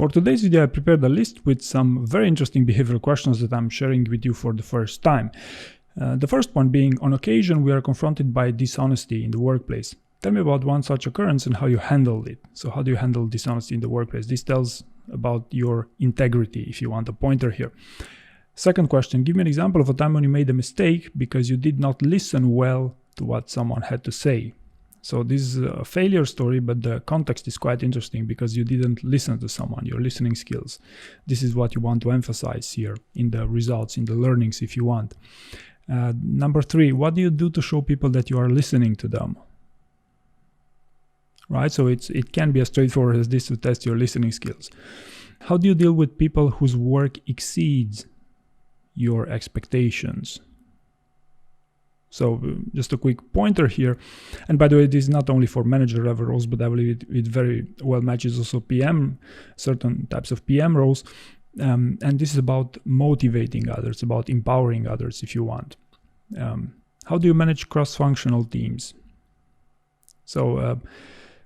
For today's video, I prepared a list with some very interesting behavioral questions that I'm sharing with you for the first time. The first one being, on occasion we are confronted by dishonesty in the workplace. Tell me about one such occurrence and how you handled it. So how do you handle dishonesty in the workplace? This tells about your integrity, if you want a pointer here. Second question, give me an example of a time when you made a mistake because you did not listen well to what someone had to say. So this is a failure story, but the context is quite interesting because you didn't listen to someone, your listening skills. This is what you want to emphasize here in the results, in the learnings if you want. Number 3, what do you do to show people that you are listening to them? Right, so it can be as straightforward as this to test your listening skills. How do you deal with people whose work exceeds your expectations? So just a quick pointer here. And by the way, this is not only for manager level roles, but I believe it very well matches also PM, certain types of PM roles. And this is about motivating others, about empowering others if you want. How do you manage cross-functional teams? So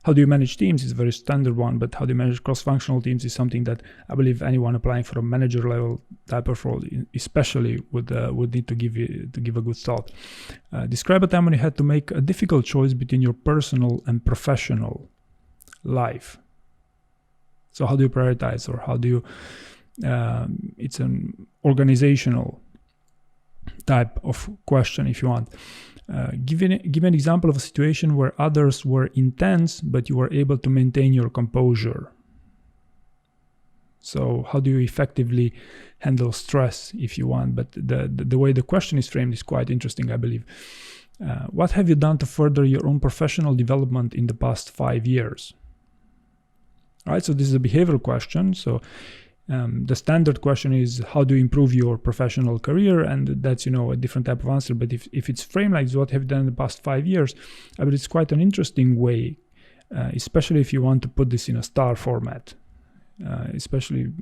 how do you manage teams is a very standard one, but how do you manage cross-functional teams is something that I believe anyone applying for a manager level type of role especially would need to give a good thought. Describe a time when you had to make a difficult choice between your personal and professional life. So how do you prioritize, or how do you, it's an organizational type of question if you want. Give an example of a situation where others were intense, but you were able to maintain your composure. So how do you effectively handle stress if you want? But the way the question is framed is quite interesting, I believe. What have you done to further your own professional development in the past 5 years? All right, so this is a behavioral question. So the standard question is, how do you improve your professional career? And that's, a different type of answer. But if it's framed like, what have you done in the past 5 years? I mean, it's quite an interesting way, especially if you want to put this in a star format. Especially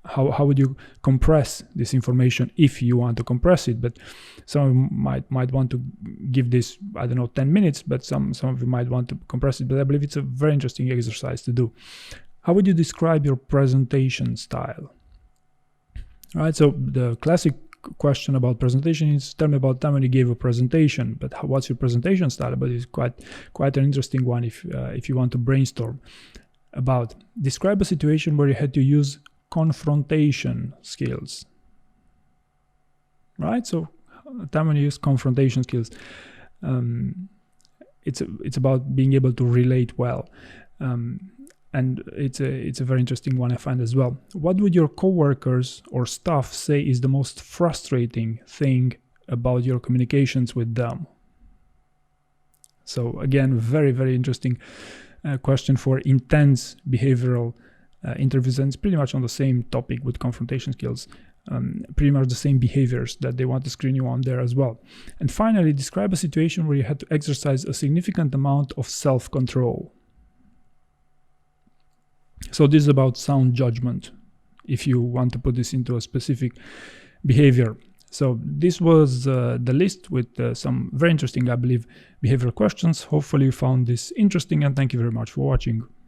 how would you compress this information if you want to compress it? But some might want to give this, I don't know, 10 minutes, but some of you might want to compress it. But I believe it's a very interesting exercise to do. How would you describe your presentation style? All right, so the classic question about presentation is, tell me about the time when you gave a presentation, but what's your presentation style? But it's quite an interesting one if you want to brainstorm about. Describe a situation where you had to use confrontation skills. Right, so a time when you use confrontation skills. It's about being able to relate well. And it's a very interesting one, I find, as well. What would your coworkers or staff say is the most frustrating thing about your communications with them? So again, very, very interesting question for intense behavioral interviews, and it's pretty much on the same topic with confrontation skills. Pretty much the same behaviors that they want to screen you on there as well. And finally, describe a situation where you had to exercise a significant amount of self-control. So this is about sound judgment, if you want to put this into a specific behavior. So this was the list with some very interesting, I believe, behavioral questions. Hopefully you found this interesting, and thank you very much for watching.